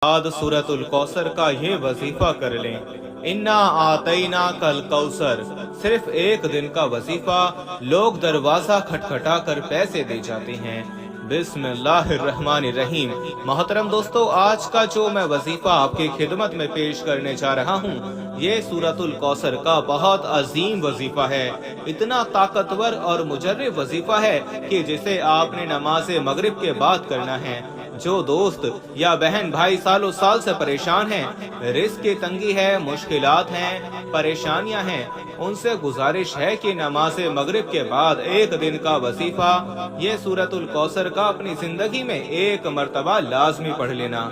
बाद सूरतुल कौसर का ये वजीफा कर लें। इन्ना आतईना कल कौसर, सिर्फ एक दिन का वजीफा, लोग दरवाजा खटखटा कर पैसे दे जाते हैं। बिस्मिल्लाहिर्रहमानिर्रहीम। मोहतरम दोस्तों, आज का जो मैं वजीफा आपकी खिदमत में पेश करने जा रहा हूँ, ये सूरतुल कौसर का बहुत अजीम वजीफा है। इतना ताकतवर और मुजर्रिब वजीफा है कि जिसे आपने नमाज मगरिब के बाद करना है। जो दोस्त या बहन भाई सालों साल से परेशान हैं, रिस्क की तंगी है, मुश्किलात हैं, परेशानियां हैं, उनसे गुजारिश है कि नमाज मगरिब के बाद एक दिन का वजीफा, ये सूरतुल कौसर का अपनी जिंदगी में एक मर्तबा लाजमी पढ़ लेना।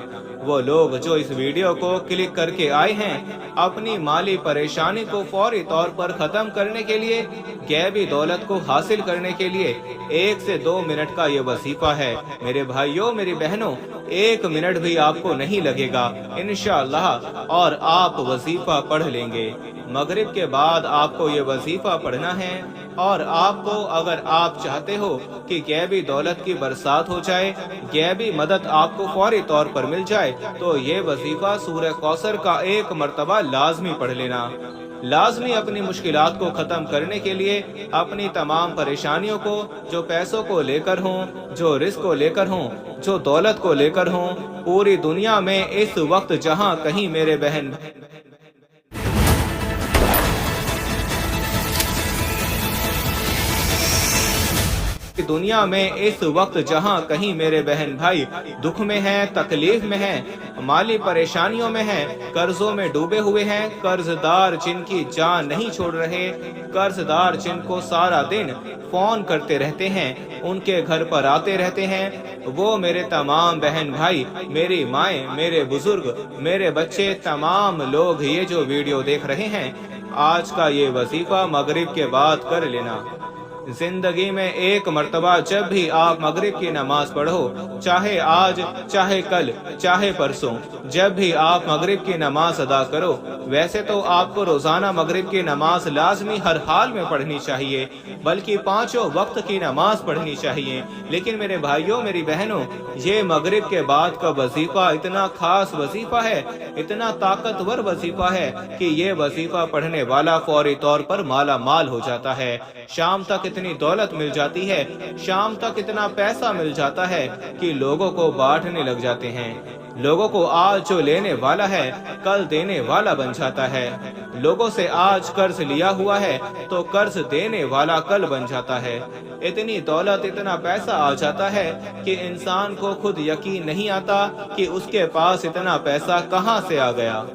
वो लोग जो इस वीडियो को क्लिक करके आए हैं, अपनी माली परेशानी को फौरी तौर पर खत्म करने के लिए, गैबी दौलत को हासिल करने के लिए 1 से 2 मिनट का ये वजीफा है। मेरे भाइयों, मेरी बहनों, 1 मिनट भी आपको नहीं लगेगा इंशाअल्लाह, और आप वजीफा पढ़ लेंगे। मगरिब के बाद आपको ये वजीफा पढ़ना है, और आपको, अगर आप चाहते हो कि गैबी दौलत की बरसात हो जाए, गैबी मदद आपको फौरी तौर पर मिल जाए, तो ये वजीफा सूरह कौसर का एक मर्तबा लाजमी पढ़ लेना। लाजमी अपनी मुश्किलात को खत्म करने के लिए, अपनी तमाम परेशानियों को, जो पैसों को लेकर हों, जो रिस्क को लेकर हों, जो दौलत को लेकर हों, पूरी दुनिया में इस वक्त जहां कहीं मेरे बहन दुनिया में इस वक्त जहां कहीं मेरे बहन भाई दुख में हैं, तकलीफ में हैं, माली परेशानियों में हैं, कर्जों में डूबे हुए हैं, कर्जदार जिनकी जान नहीं छोड़ रहे, कर्जदार जिनको सारा दिन फोन करते रहते हैं, उनके घर पर आते रहते हैं, वो मेरे तमाम बहन भाई, मेरी माएँ, मेरे बुजुर्ग, मेरे बच्चे, तमाम लोग ये जो वीडियो देख रहे हैं, आज का ये वजीफा मगरिब के बाद कर लेना। जिंदगी में एक मर्तबा जब भी आप मगरिब की नमाज पढ़ो, चाहे आज, चाहे कल, चाहे परसों, जब भी आप मगरिब की नमाज अदा करो, वैसे तो आपको रोजाना मगरिब की नमाज लाजमी हर हाल में पढ़नी चाहिए, बल्कि 5 वक्त की नमाज पढ़नी चाहिए। लेकिन मेरे भाइयों, मेरी बहनों, ये मगरिब के बाद का वजीफा इतना खास वजीफा है, इतना ताकतवर वजीफा है कि ये वजीफा पढ़ने वाला फौरी तौर पर माला माल हो जाता है। शाम तक इतनी दौलत मिल जाती है, शाम तक इतना पैसा मिल जाता है कि लोगों को बांटने लग जाते हैं। लोगों को आज जो लेने वाला है, कल देने वाला बन जाता है। लोगों से आज कर्ज लिया हुआ है, तो कर्ज देने वाला कल बन जाता है। इतनी दौलत, इतना पैसा आ जाता है कि इंसान को खुद यकीन नहीं आता कि उसके पास इतना पैसा कहां से आ गया।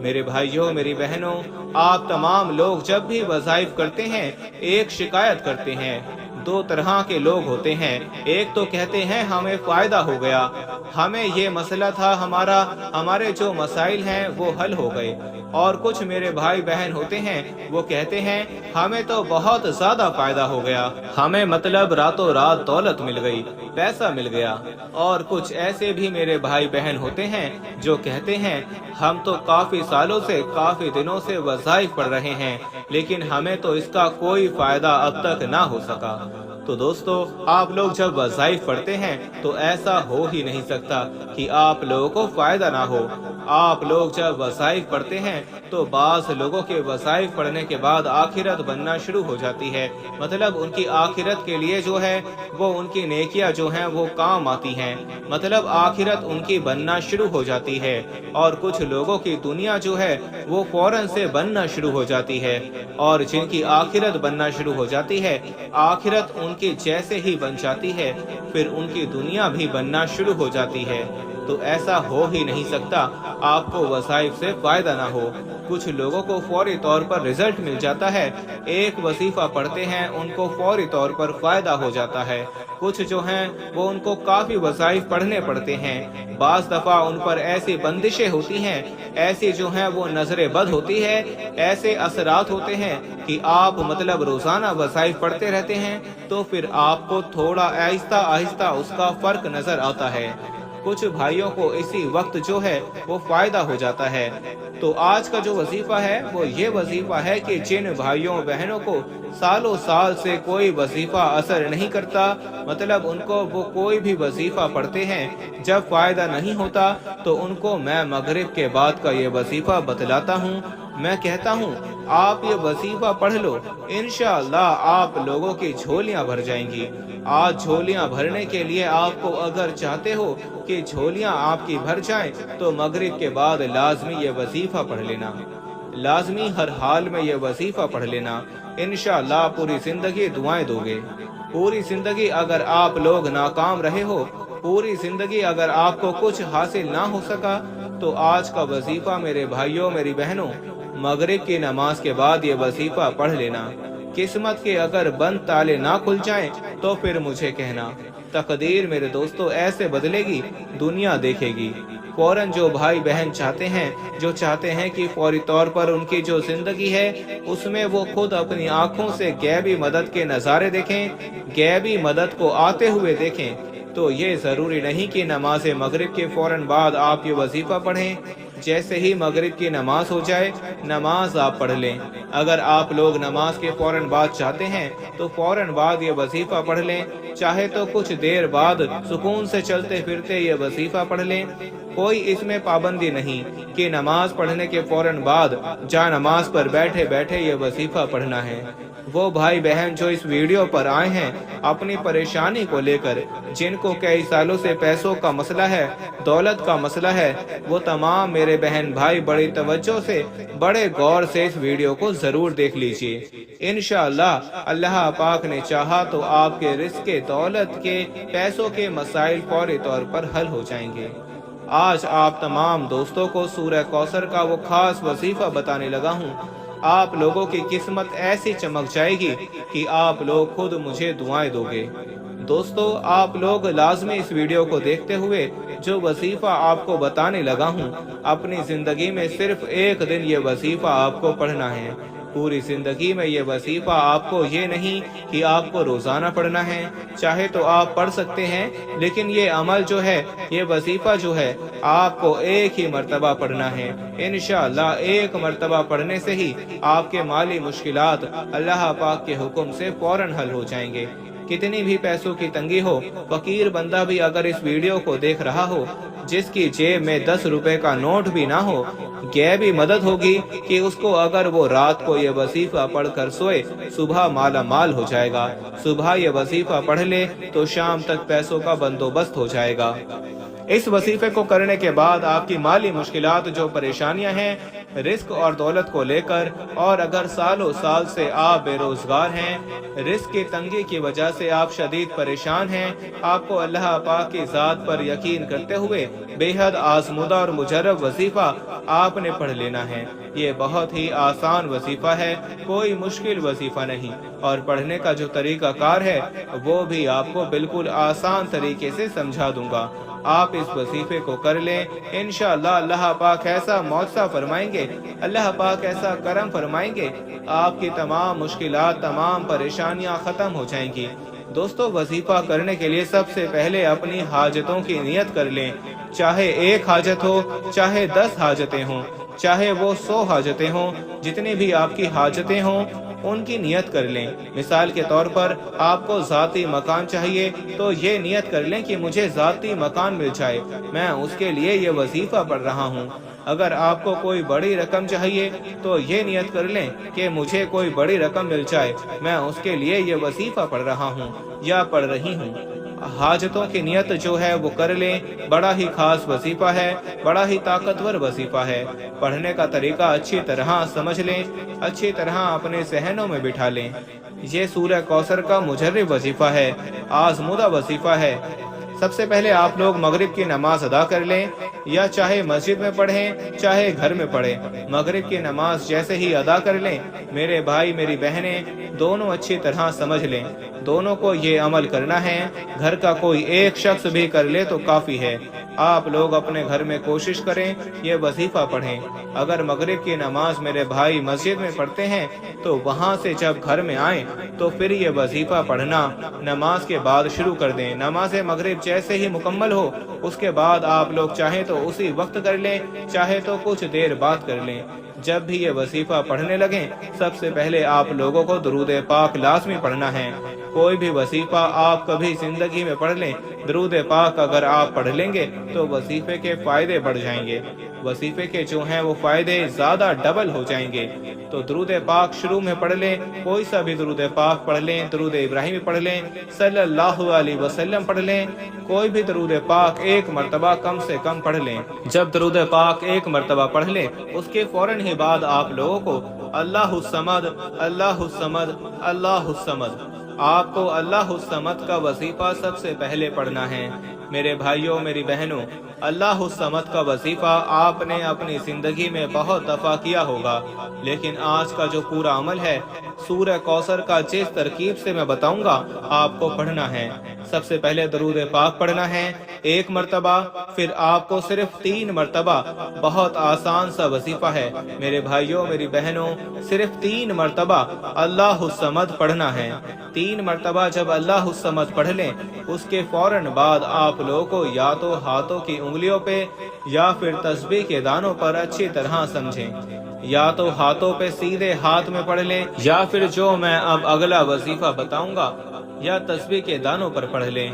मेरे भाइयों, मेरी बहनों, आप तमाम लोग जब भी वज़ाइफ करते हैं, एक शिकायत करते हैं। 2 तरह के लोग होते हैं। एक तो कहते हैं हमें फायदा हो गया, हमें ये मसला था, हमारे जो मसाइल हैं वो हल हो गए। और कुछ मेरे भाई बहन होते हैं, वो कहते हैं हमें तो बहुत ज्यादा फायदा हो गया, हमें मतलब रातों रात दौलत मिल गई, पैसा मिल गया। और कुछ ऐसे भी मेरे भाई बहन होते हैं जो कहते हैं हम तो काफी सालों से, काफी दिनों से वज़ाइफ पढ़ रहे हैं, लेकिन हमें तो इसका कोई फायदा अब तक ना हो सका। तो दोस्तों, आप लोग जब वज़ाइफ पढ़ते हैं तो ऐसा हो ही नहीं सकता कि आप लोगों को फायदा ना हो। आप लोग जब वज़ाइफ पढ़ते हैं तो बाज़ लोगों के वज़ाइफ पढ़ने के बाद आखिरत बनना शुरू हो जाती है। मतलब उनकी आखिरत के लिए जो है, वो उनकी नेकियां जो हैं वो काम आती हैं। मतलब आखिरत उनकी बनना शुरू हो जाती है। और कुछ लोगों की दुनिया जो है वो फौरन से बनना शुरू हो जाती है। और जिनकी आखिरत बनना शुरू हो जाती है, आखिरत उनकी जैसे ही बन जाती है, फिर उनकी दुनिया भी बनना शुरू हो जाती है। तो ऐसा हो ही नहीं सकता आपको वज़ाइफ से फायदा ना हो। कुछ लोगों को फौरी तौर पर रिजल्ट मिल जाता है, एक वजीफा पढ़ते हैं उनको फौरी तौर पर फायदा हो जाता है। कुछ जो हैं वो उनको काफी वज़ाइफ पढ़ने पड़ते हैं। बाज़ दफा उन पर ऐसी बंदिशें होती हैं, ऐसी जो हैं वो नजर बद होती है, ऐसे असरात होते हैं कि आप मतलब रोजाना वज़ाइफ पढ़ते रहते हैं, तो फिर आपको थोड़ा आहिस्ता आहिस्ता उसका फर्क नजर आता है। कुछ भाइयों को इसी वक्त जो है वो फायदा हो जाता है। तो आज का जो वजीफा है वो ये वजीफा है कि जिन भाइयों बहनों को सालों साल से कोई वजीफा असर नहीं करता, मतलब उनको वो कोई भी वजीफा पढ़ते हैं, जब फायदा नहीं होता तो उनको मैं मगरिब के बाद का ये वजीफा बतलाता हूँ। मैं कहता हूँ आप ये वजीफा पढ़ लो, इंशाअल्लाह आप लोगों की झोलियां भर जाएंगी। आज झोलियां भरने के लिए आपको अगर चाहते हो कि झोलियां आपकी भर जाएं, तो मगरिब के बाद लाजमी ये वजीफा पढ़ लेना, लाजमी हर हाल में ये वजीफा पढ़ लेना। इंशाअल्लाह पूरी जिंदगी दुआएं दोगे। पूरी जिंदगी अगर आप लोग नाकाम रहे हो, पूरी जिंदगी अगर आपको कुछ हासिल ना हो सका, तो आज का वजीफा मेरे भाइयों मेरी बहनों, मगरिब की नमाज के बाद ये वजीफा पढ़ लेना। किस्मत के अगर बंद ताले ना खुल जाएं, तो फिर मुझे कहना। तकदीर मेरे दोस्तों ऐसे बदलेगी, दुनिया देखेगी। फौरन जो भाई बहन चाहते हैं, जो चाहते हैं कि फौरी तौर पर उनकी जो जिंदगी है उसमें वो खुद अपनी आंखों से गैबी मदद के नज़ारे देखें, गैबी मदद को आते हुए देखें, तो ये ज़रूरी नहीं कि नमाज मगरिब के फौरन बाद आप ये वजीफ़ा पढ़ें। जैसे ही मगरिब की नमाज हो जाए, नमाज आप पढ़ लें। अगर आप लोग नमाज के फौरन बाद चाहते हैं तो फौरन बाद ये वजीफ़ा पढ़ लें, चाहे तो कुछ देर बाद सुकून से चलते फिरते ये वजीफ़ा पढ़ लें। कोई इसमें पाबंदी नहीं कि नमाज पढ़ने के फौरन बाद जा नमाज पर बैठे बैठे ये वजीफ़ा पढ़ना है। वो भाई बहन जो इस वीडियो पर आए हैं अपनी परेशानी को लेकर, जिनको कई सालों से पैसों का मसला है, दौलत का मसला है, वो तमाम मेरे बहन भाई बड़ी तवज्जो से, बड़े गौर से इस वीडियो को जरूर देख लीजिए। इंशाअल्लाह अल्लाह पाक ने चाहा तो आपके रिस्क, दौलत के, पैसों के मसाइल फौरी तौर पर हल हो जाएंगे। आज आप तमाम दोस्तों को सूरह कौसर का वो खास वजीफा बताने लगा हूँ। आप लोगों की किस्मत ऐसी चमक जाएगी कि आप लोग खुद मुझे दुआएं दोगे। दोस्तों आप लोग लाजमी इस वीडियो को देखते हुए जो वजीफा आपको बताने लगा हूँ, अपनी जिंदगी में सिर्फ एक दिन ये वजीफा आपको पढ़ना है। पूरी जिंदगी में ये वजीफा आपको ये नहीं कि आपको रोजाना पढ़ना है, चाहे तो आप पढ़ सकते हैं, लेकिन ये अमल जो है, ये वजीफा जो है, आपको एक ही मर्तबा पढ़ना है। इंशाअल्लाह एक मर्तबा पढ़ने से ही आपके माली मुश्किलात अल्लाह पाक के हुक्म से फौरन हल हो जाएंगे। कितनी भी पैसों की तंगी हो, फकीर बंदा भी अगर इस वीडियो को देख रहा हो, जिसकी जेब में 10 रुपए का नोट भी ना हो, गैबी मदद होगी कि उसको अगर वो रात को ये वजीफा पढ़कर सोए, सुबह माला माल हो जाएगा। सुबह ये वजीफा पढ़ ले तो शाम तक पैसों का बंदोबस्त हो जाएगा। इस वजीफे को करने के बाद आपकी माली मुश्किलात, जो परेशानियां हैं रिस्क और दौलत को लेकर, और अगर सालों साल से आप बेरोजगार हैं, रिस्क की तंगी की वजह से आप शदीद परेशान हैं, आपको अल्लाह पाक की ज़ात पर यकीन करते हुए बेहद आज़मूदा और मुजर्रब वजीफा आपने पढ़ लेना है। ये बहुत ही आसान वजीफा है, कोई मुश्किल वजीफा नहीं, और पढ़ने का जो तरीका कार है वो भी आपको बिल्कुल आसान तरीके से समझा दूंगा। आप इस वजीफे को कर लें, इंशाअल्लाह अल्लाह पाक ऐसा मौजज़ा फरमाएंगे, अल्लाह पाक ऐसा करम फरमाएंगे, आपकी तमाम मुश्किलात, तमाम परेशानियां ख़त्म हो जाएंगी। दोस्तों वजीफा करने के लिए सबसे पहले अपनी हाजतों की नियत कर लें। चाहे एक हाजत हो, चाहे 10 हाजतें हों, चाहे वो 100 हाजतें हों, जितनी भी आपकी हाजतें हों उनकी नियत कर लें। मिसाल के तौर पर आपको ज़ाती मकान चाहिए तो ये नियत कर लें कि मुझे ज़ाती मकान मिल जाए, मैं उसके लिए ये वजीफा पढ़ रहा हूँ। अगर आपको कोई बड़ी रकम चाहिए तो ये नियत कर लें कि मुझे कोई बड़ी रकम मिल जाए, मैं उसके लिए ये वजीफा पढ़ रहा हूँ या पढ़ रही हूँ। हाजतों की नियत जो है वो कर लें। बड़ा ही खास वजीफा है, बड़ा ही ताकतवर वजीफा है। पढ़ने का तरीका अच्छी तरह समझ लें, अच्छी तरह अपने जहनों में बिठा लें। ये सूरह कौसर का मुजर्रब वजीफा है, आज़मूदा वजीफा है। सबसे पहले आप लोग मगरिब की नमाज अदा कर लें, या चाहे मस्जिद में पढ़ें चाहे घर में पढ़ें। मगरिब की नमाज जैसे ही अदा कर लें, मेरे भाई मेरी बहनें दोनों अच्छी तरह समझ लें, दोनों को ये अमल करना है। घर का कोई एक शख्स भी कर ले तो काफ़ी है। آپ لوگ اپنے گھر میں کوشش کریں یہ وظیفہ پڑھیں۔ اگر مغرب کی نماز میرے بھائی مسجد میں پڑھتے ہیں تو وہاں سے جب گھر میں آئیں تو پھر یہ وظیفہ پڑھنا نماز کے بعد شروع کر دیں۔ نماز مغرب جیسے ہی مکمل ہو اس کے بعد آپ لوگ چاہیں تو اسی وقت کر لیں، چاہے تو کچھ دیر بعد کر لیں۔ جب بھی یہ وظیفہ پڑھنے لگیں سب سے پہلے آپ لوگوں کو درود پاک لازمی پڑھنا ہے۔ کوئی بھی وظیفہ آپ کبھی زندگی میں پڑھ لیں، درود پاک اگر آپ پڑھ لیں گے تو وظیفے کے فائدے بڑھ جائیں گے، وظیفے کے جو ہیں وہ فائدے زیادہ ڈبل ہو جائیں گے۔ تو درود پاک شروع میں پڑھ لیں، کوئی سا بھی درود پاک پڑھ لیں، درود ابراہیمی پڑھ لیں، صلی اللہ علیہ وسلم پڑھ لیں، کوئی بھی درود پاک ایک مرتبہ کم سے کم پڑھ لیں۔ جب درود پاک ایک مرتبہ پڑھ لیں اس کے فوراً ہی بعد آپ لوگوں کو اللہ الصمد اللہ الصمد اللہ الصمد، آپ کو اللہ الصمد کا وظیفہ سب سے پہلے پڑھنا ہے۔ میرے بھائیوں میری بہنوں، اللہ الصمد کا وظیفہ آپ نے اپنی زندگی میں بہت دفعہ کیا ہوگا، لیکن آج کا جو پورا عمل ہے سورہ کوثر کا جس ترکیب سے میں بتاؤں گا آپ کو پڑھنا ہے۔ سب سے پہلے درود پاک پڑھنا ہے ایک مرتبہ، پھر آپ کو صرف 3 مرتبہ، بہت آسان سا وظیفہ ہے میرے بھائیوں میری بہنوں، صرف 3 مرتبہ اللہ الصمد پڑھنا ہے۔ 3 مرتبہ جب اللہ الصمد پڑھ لیں اس کے فوراً بعد آپ لوگوں کو یا تو ہاتھوں کی انگلیوں پہ یا پھر تسبیح کے دانوں پر اچھی طرح سمجھیں، یا تو ہاتھوں پہ سیدھے ہاتھ میں پڑھ لیں یا پھر جو میں اب اگلا وظیفہ بتاؤں گا یا تسبیح کے دانوں پر پڑھ لیں،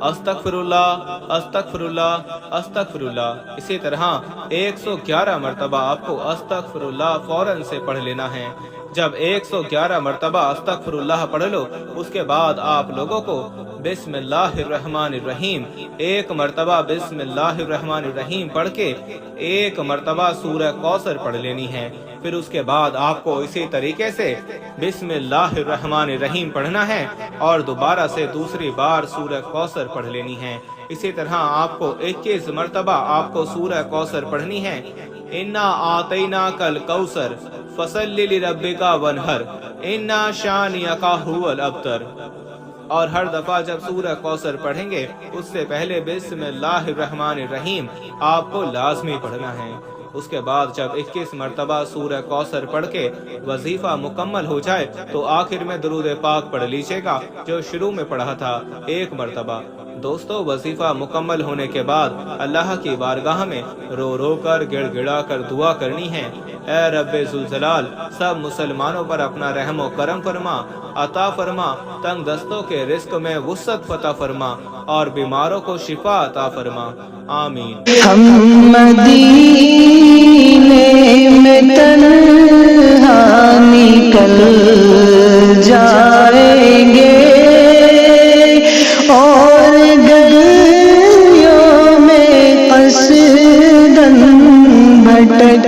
استغفر اللہ استغفر اللہ استغفر اللہ۔ اسی طرح 111 مرتبہ آپ کو استغفر اللہ فوراً سے پڑھ لینا ہے۔ جب 111 مرتبہ استغفر اللہ پڑھ لو اس کے بعد آپ لوگوں کو بسم اللہ الرحمن الرحیم ایک مرتبہ بسم اللہ الرحمن الرحیم پڑھ کے ایک مرتبہ سورہ کوثر پڑھ لینی ہے۔ پھر اس کے بعد آپ کو اسی طریقے سے بسم اللہ الرحمن الرحیم پڑھنا ہے اور دوبارہ سے دوسری بار سورہ کوثر پڑھ لینی ہے۔ اسی طرح آپ کو 21 مرتبہ آپ کو سورہ کوثر پڑھنی ہے۔ انا آتیناک الکوثر فصلی لربک وانحر انا شانئک ھو الابتر۔ اور ہر دفعہ جب سورہ کوثر پڑھیں گے اس سے پہلے بسم اللہ الرحمن الرحیم آپ کو لازمی پڑھنا ہے۔ اس کے بعد جب 21 مرتبہ سورہ کوثر پڑھ کے وظیفہ مکمل ہو جائے تو آخر میں درود پاک پڑھ لیجیے گا جو شروع میں پڑھا تھا ایک مرتبہ۔ دوستو وظیفہ مکمل ہونے کے بعد اللہ کی بارگاہ میں رو رو کر گڑ گڑا کر دعا کرنی ہے، اے رب ذوالجلال سب مسلمانوں پر اپنا رحم و کرم فرما، عطا فرما، تنگ دستوں کے رزق میں وسعت فتح فرما اور بیماروں کو شفا عطا فرما، آمین۔ ہم مدینے میں تنہا نکل جائیں گے اور گلیوں میں قصداً بھٹک